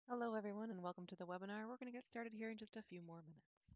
Hello everyone and welcome to the webinar. We're going to get started here in just a few more minutes.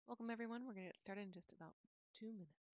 Welcome everyone. We're going to get started in just about 2 minutes.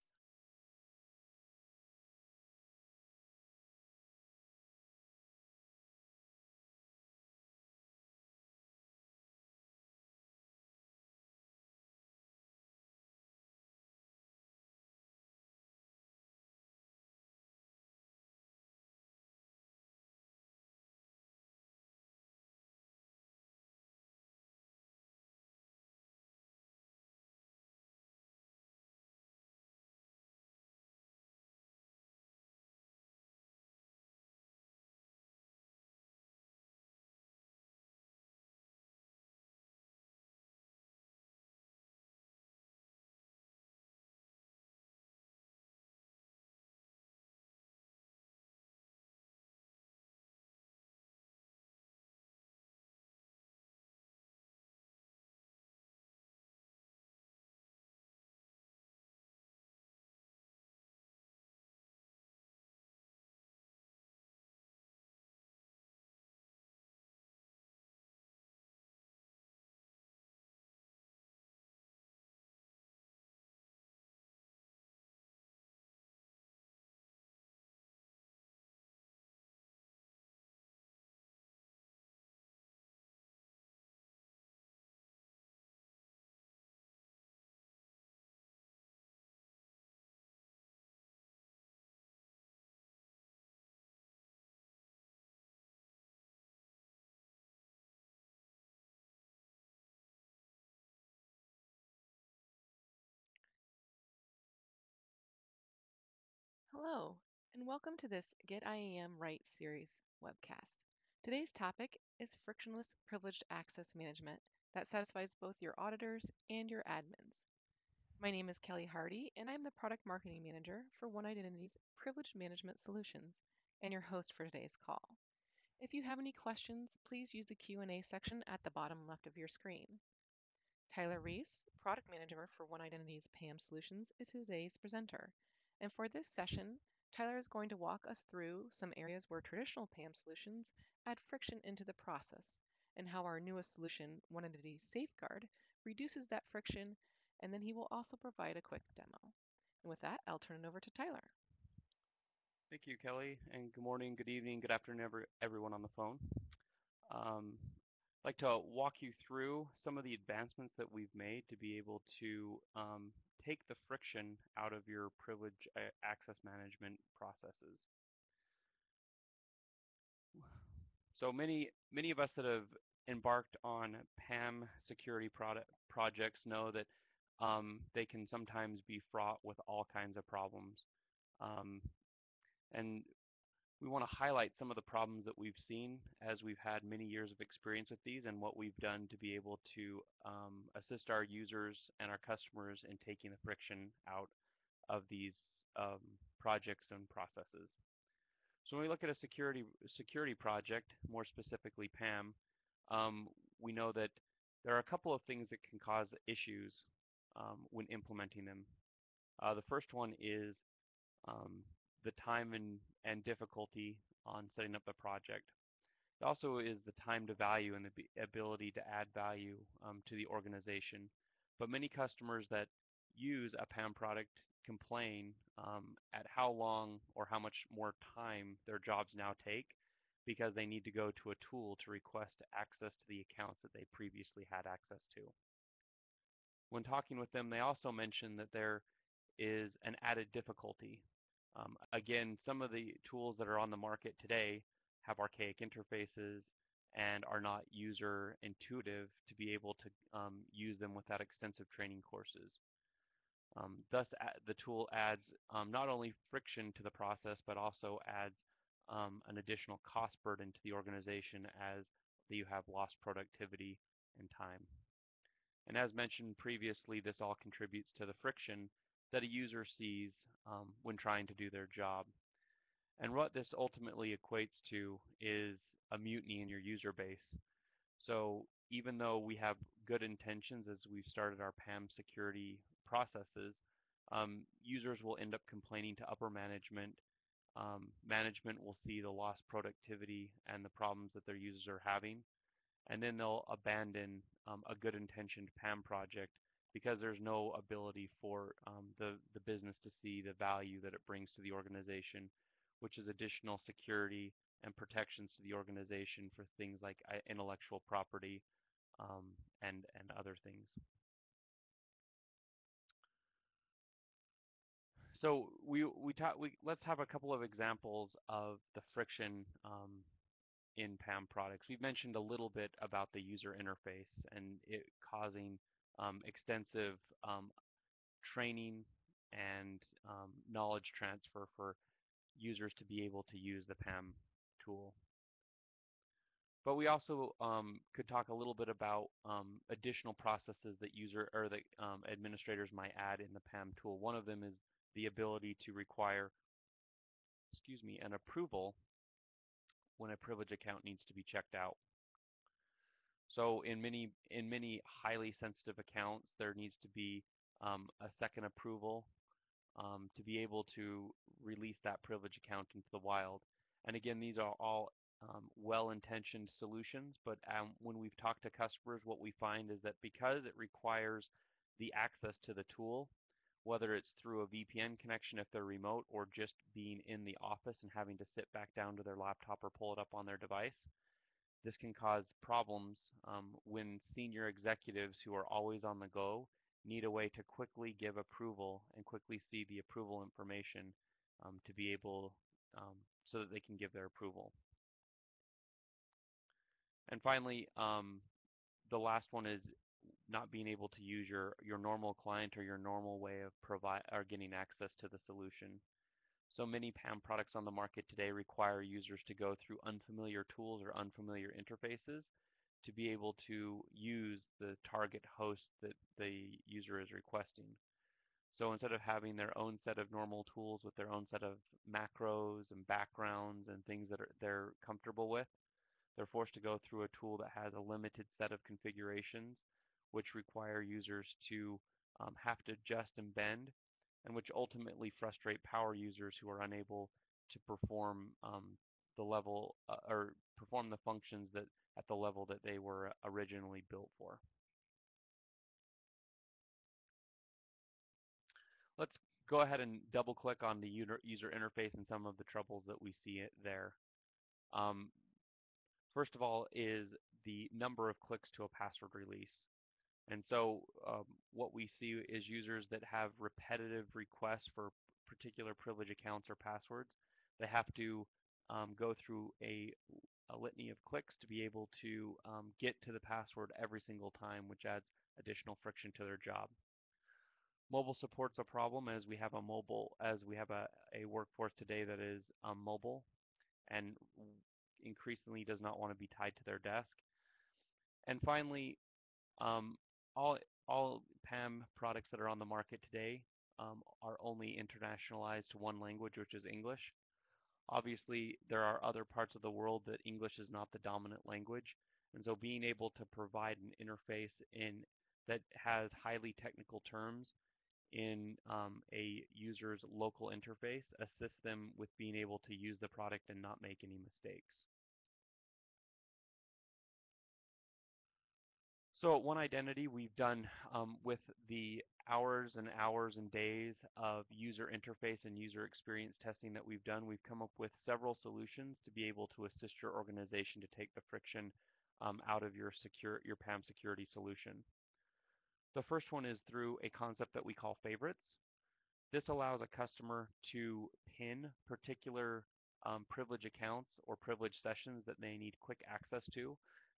Hello and welcome to this Get IAM Right Series webcast. Today's topic is frictionless privileged access management that satisfies both your auditors and your admins. My name is Kelly Hardy and I'm the Product Marketing Manager for One Identity's Privileged Management Solutions and your host for today's call. If you have any questions, please use the Q&A section at the bottom left of your screen. Tyler Reese, Product Manager for One Identity's PAM Solutions, is today's presenter. And for this session, Tyler is going to walk us through some areas where traditional PAM solutions add friction into the process and how our newest solution, One Identity Safeguard, reduces that friction, and then he will also provide a quick demo. And with that, I'll turn it over to Tyler. Thank you, Kelly, and good morning, good evening, good afternoon, everyone on the phone. I'd like to walk you through some of the advancements that we've made to be able to take the friction out of your privilege access management processes. So many of us that have embarked on PAM security projects know that they can sometimes be fraught with all kinds of problems. Um, and we want to highlight some of the problems that we've seen as we've had many years of experience with these and what we've done to be able to assist our users and our customers in taking the friction out of these um, projects and processes. So when we look at a security project, more specifically PAM, um, we know that there are a couple of things that can cause issues when implementing them. The first one is um, the time and difficulty on setting up the project. It also is the time to value and the ability to add value to the organization. But many customers that use a PAM product complain at how long or how much more time their jobs now take because they need to go to a tool to request access to the accounts that they previously had access to. When talking with them, they also mention that there is an added difficulty. Again, some of the tools that are on the market today have archaic interfaces and are not user intuitive to be able to use them without extensive training courses. Thus, the tool adds not only friction to the process, but also adds an additional cost burden to the organization as you have lost productivity and time. And as mentioned previously, this all contributes to the friction that a user sees when trying to do their job. And what this ultimately equates to is a mutiny in your user base. So even though we have good intentions as we've started our PAM security processes, users will end up complaining to upper management. Management will see the lost productivity and the problems that their users are having, and then they'll abandon a good intentioned PAM project because there's no ability for the business to see the value that it brings to the organization, which is additional security and protections to the organization for things like intellectual property um, and other things. So let's have a couple of examples of the friction in PAM products. We've mentioned a little bit about the user interface and it causing extensive training and knowledge transfer for users to be able to use the PAM tool. But we also could talk a little bit about additional processes that administrators might add in the PAM tool. One of them is the ability to require, an approval when a privilege account needs to be checked out. So in many highly sensitive accounts, there needs to be a second approval to be able to release that privilege account into the wild. And again, these are all well-intentioned solutions, but when we've talked to customers, what we find is that because it requires the access to the tool, whether it's through a VPN connection if they're remote or just being in the office and having to sit back down to their laptop or pull it up on their device, this can cause problems when senior executives who are always on the go need a way to quickly give approval and quickly see the approval information to be able so that they can give their approval. And finally, the last one is not being able to use your normal client or your normal way of getting access to the solution. So many PAM products on the market today require users to go through unfamiliar tools or unfamiliar interfaces to be able to use the target host that the user is requesting. So instead of having their own set of normal tools with their own set of macros and backgrounds and things that they're comfortable with, they're forced to go through a tool that has a limited set of configurations, which require users to have to adjust and bend, and which ultimately frustrate power users who are unable to perform the level or perform the functions that at the level that they were originally built for. Let's go ahead and double click on the user interface and some of the troubles that we see there. Um, First of all is the number of clicks to a password release. And so what we see is users that have repetitive requests for particular privilege accounts or passwords, they have to go through a litany of clicks to be able to get to the password every single time, which adds additional friction to their job. Mobile support's a problem as we have a workforce today that is mobile and increasingly does not want to be tied to their desk. And finally, um, all all PAM products that are on the market today are only internationalized to one language, which is English. Obviously, there are other parts of the world that English is not the dominant language, and so being able to provide an interface that has highly technical terms in a user's local interface assists them with being able to use the product and not make any mistakes. So at One Identity, we've done with the hours and hours and days of user interface and user experience testing that we've done, we've come up with several solutions to be able to assist your organization to take the friction out of your PAM security solution. The first one is through a concept that we call favorites. This allows a customer to pin particular privilege accounts or privilege sessions that they need quick access to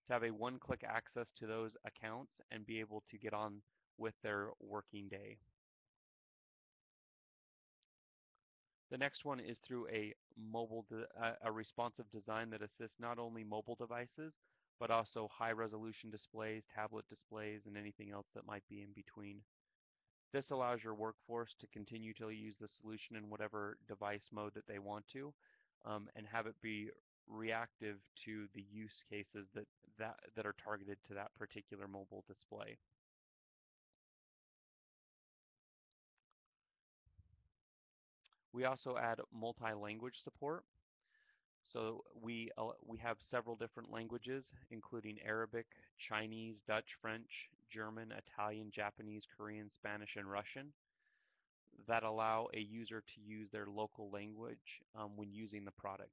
have a one-click access to those accounts and be able to get on with their working day. The next one is through a responsive design that assists not only mobile devices, but also high-resolution displays, tablet displays, and anything else that might be in between. This allows your workforce to continue to use the solution in whatever device mode that they want to, and have it be reactive to the use cases that are targeted to that particular mobile display. We also add multi-language support. So we have several different languages, including Arabic, Chinese, Dutch, French, German, Italian, Japanese, Korean, Spanish, and Russian that allow a user to use their local language when using the product.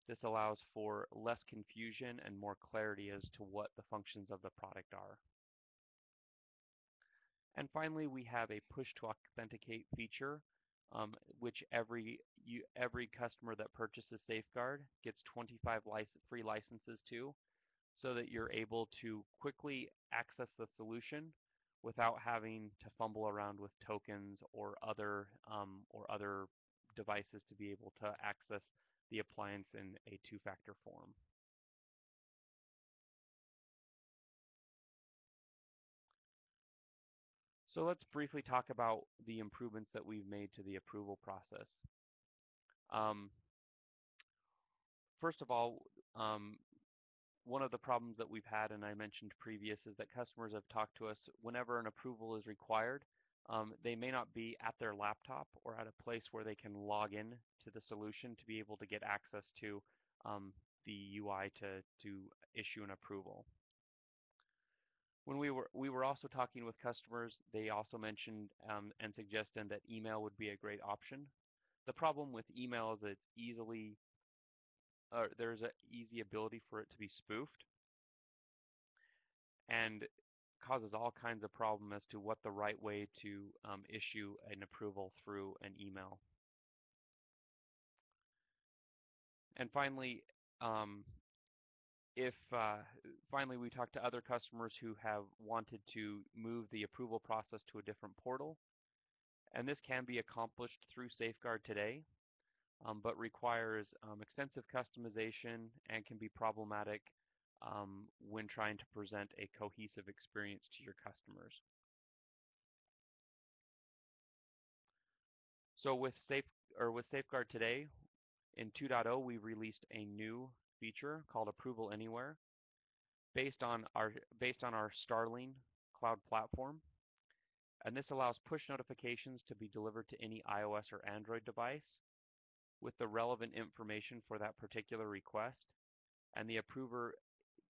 This allows for less confusion and more clarity as to what the functions of the product are. And finally, we have a push to authenticate feature, which every customer that purchases Safeguard gets 25 free licenses to, so that you're able to quickly access the solution without having to fumble around with tokens or other devices to be able to access the appliance in a two-factor form. So let's briefly talk about the improvements that we've made to the approval process. Um, First of all, one of the problems that we've had, and I mentioned previous, is that customers have talked to us whenever an approval is required. They may not be at their laptop or at a place where they can log in to the solution to be able to get access to the UI to issue an approval. When we were also talking with customers, they also mentioned and suggested that email would be a great option. The problem with email is that there's an easy ability for it to be spoofed and causes all kinds of problem as to what the right way to issue an approval through an email. And finally, finally we talked to other customers who have wanted to move the approval process to a different portal, and this can be accomplished through Safeguard today, but requires extensive customization and can be problematic when trying to present a cohesive experience to your customers. So with Safeguard today, in 2.0, we released a new feature called Approval Anywhere, based on our Starling cloud platform, and this allows push notifications to be delivered to any iOS or Android device with the relevant information for that particular request, and the approver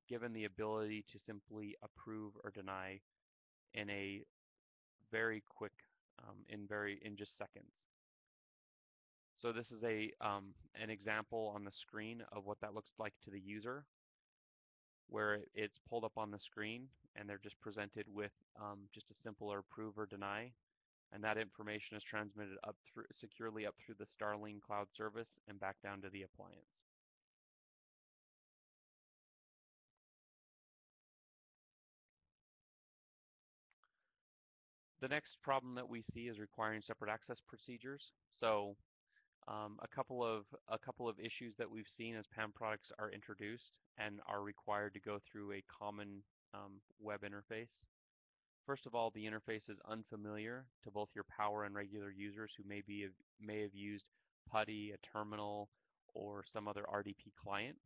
given the ability to simply approve or deny in a very quick, in just seconds. So this is an example on the screen of what that looks like to the user, where it's pulled up on the screen and they're just presented with just a simple approve or deny, and that information is transmitted securely up through the Starling cloud service and back down to the appliance. The next problem that we see is requiring separate access procedures. So a couple of issues that we've seen as PAM products are introduced and are required to go through a common web interface. First of all, the interface is unfamiliar to both your power and regular users who may have used PuTTY, a terminal, or some other RDP client.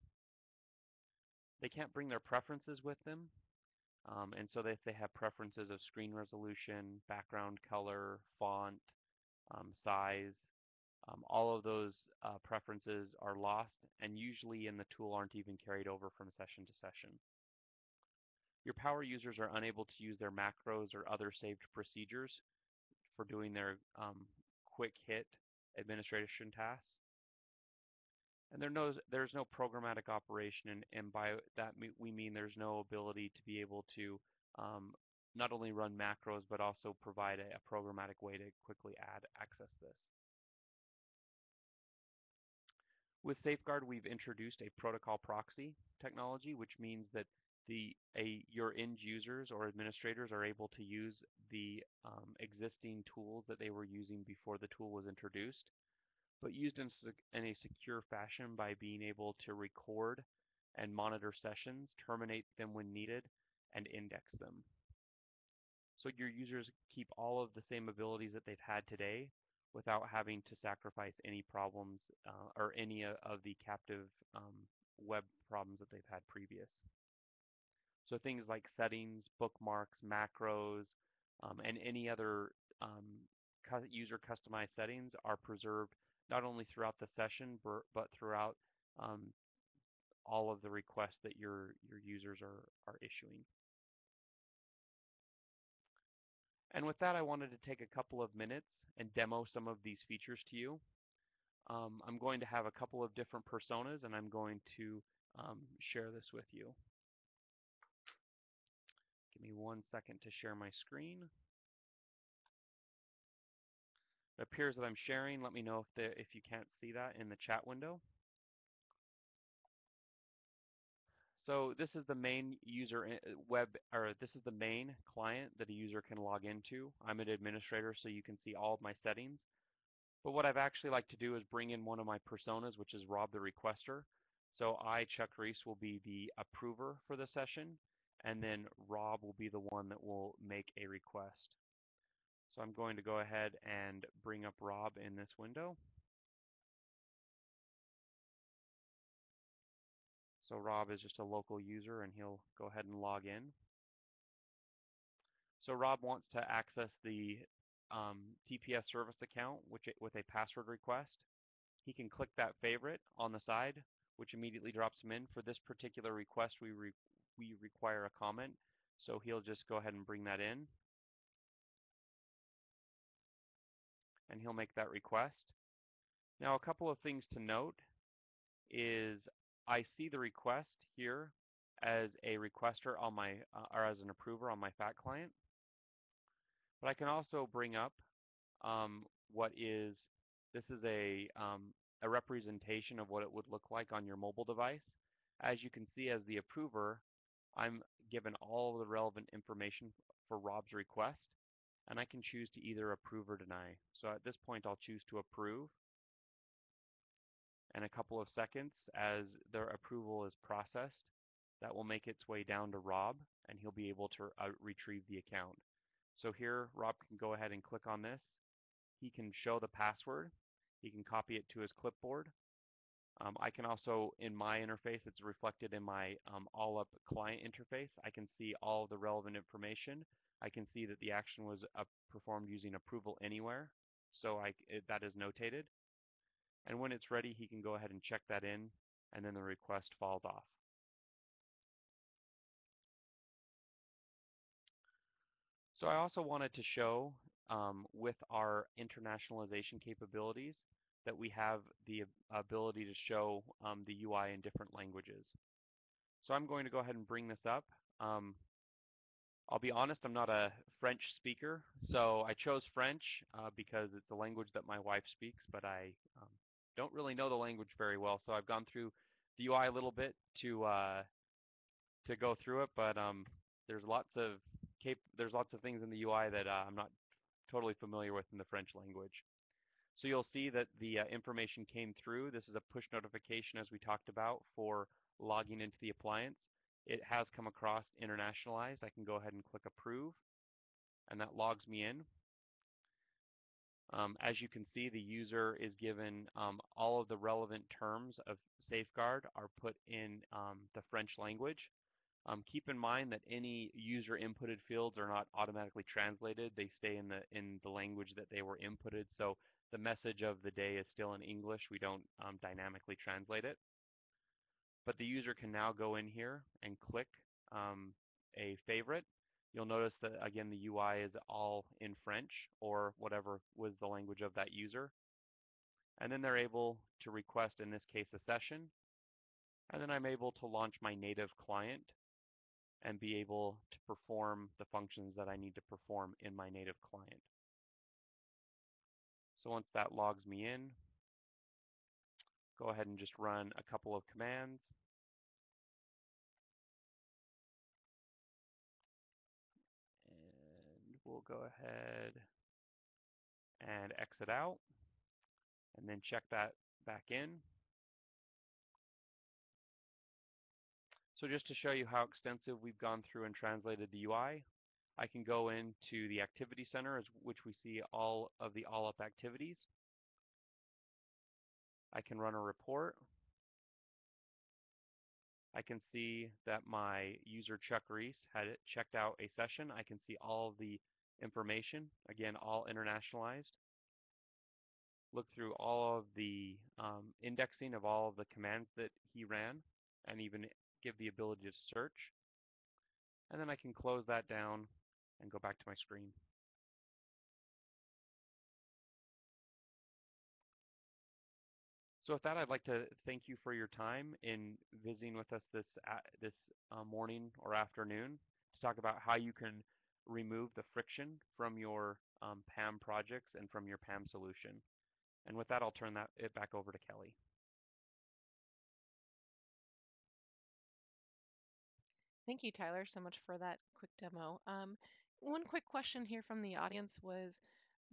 They can't bring their preferences with them, and so if they have preferences of screen resolution, background color, font, size, all of those preferences are lost and usually in the tool aren't even carried over from session to session. Your power users are unable to use their macros or other saved procedures for doing their quick hit administration tasks. And there's no programmatic operation, and by that we mean there's no ability to be able to not only run macros but also provide a programmatic way to quickly access this. With Safeguard, we've introduced a protocol proxy technology, which means that your end users or administrators are able to use the existing tools that they were using before the tool was introduced, but used in a secure fashion by being able to record and monitor sessions, terminate them when needed, and index them. So your users keep all of the same abilities that they've had today without having to sacrifice any problems or any of the captive web problems that they've had previous. So things like settings, bookmarks, macros, and any other user customized settings are preserved not only throughout the session but throughout all of the requests that your users are issuing. And with that, I wanted to take a couple of minutes and demo some of these features to you. I'm going to have a couple of different personas, and I'm going to share this with you. Give me 1 second to share my screen. It appears that I'm sharing. Let me know if you can't see that in the chat window. So this is the main user this is the main client that a user can log into. I'm an administrator, so you can see all of my settings. But what I've actually like to do is bring in one of my personas, which is Rob the Requester. So I, Chuck Reese, will be the approver for the session, and then Rob will be the one that will make a request. So I'm going to go ahead and bring up Rob in this window. So Rob is just a local user, and he'll go ahead and log in. So Rob wants to access the TPS service account with a password request. He can click that favorite on the side, which immediately drops him in. For this particular request, we require a comment, so he'll just go ahead and bring that in, and he'll make that request. Now, a couple of things to note is I see the request here as a requester on my or as an approver on my FAT client, but I can also bring up what is this is a representation of what it would look like on your mobile device. As you can see, as the approver, I'm given all of the relevant information for Rob's request, and I can choose to either approve or deny. So at this point, I'll choose to approve. In a couple of seconds, as their approval is processed, that will make its way down to Rob, and he'll be able to retrieve the account. So here, Rob can go ahead and click on this. He can show the password. He can copy it to his clipboard. I can also, in my interface, it's reflected in my all-up client interface. I can see all of the relevant information. I can see that the action was performed using approval anywhere, so that is notated. And when it's ready, he can go ahead and check that in, and then the request falls off. So I also wanted to show with our internationalization capabilities that we have the ability to show the UI in different languages. So I'm going to go ahead and bring this up. I'll be honest, I'm not a French speaker, so I chose French because it's a language that my wife speaks, but I don't really know the language very well. So I've gone through the UI a little bit to go through it, but there's lots of things in the UI that I'm not totally familiar with in the French language. So you'll see that the information came through. This is a push notification, as we talked about, for logging into the appliance. It has come across internationalized. I can go ahead and click approve, and that logs me in. As you can see, the user is given all of the relevant terms of safeguard are put in the French language. Keep in mind that any user inputted fields are not automatically translated. They stay in the language that they were inputted. So the message of the day is still in English. We don't dynamically translate it. But the user can now go in here and click a favorite. You'll notice that, again, the UI is all in French or whatever was the language of that user. And then they're able to request, in this case, a session. And then I'm able to launch my native client and be able to perform the functions that I need to perform in my native client. So once that logs me in, go ahead and just run a couple of commands. And we'll go ahead and exit out and then check that back in. So just to show you how extensive we've gone through and translated the UI, I can go into the Activity Center, which we see all of the all-up activities. I can run a report. I can see that my user Chuck Reese had checked out a session. I can see all of the information, again, all internationalized. Look through all of the indexing of all of the commands that he ran, and even give the ability to search. And then I can close that down and go back to my screen. So with that, I'd like to thank you for your time in visiting with us this morning or afternoon to talk about how you can remove the friction from your PAM projects and from your PAM solution. And with that, I'll turn it back over to Kelly. Thank you, Tyler, so much for that quick demo. One quick question here from the audience was,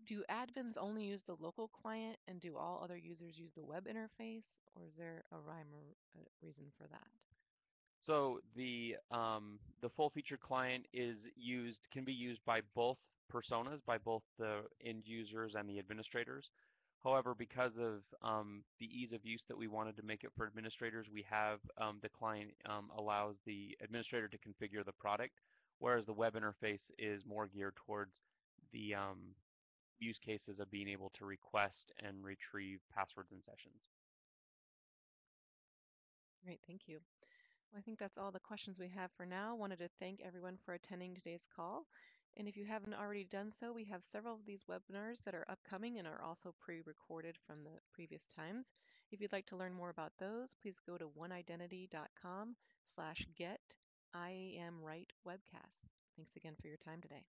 do admins only use the local client and do all other users use the web interface, or is there a rhyme or a reason for that? So the full featured client can be used by both personas, by both the end users and the administrators. However, because of the ease of use that we wanted to make it for administrators, we have the client allows the administrator to configure the product, whereas the web interface is more geared towards the use cases of being able to request and retrieve passwords and sessions. Great, thank you. Well, I think that's all the questions we have for now. Wanted to thank everyone for attending today's call. And if you haven't already done so, we have several of these webinars that are upcoming and are also pre-recorded from the previous times. If you'd like to learn more about those, please go to oneidentity.com/get IAM Right webcasts. Thanks again for your time today.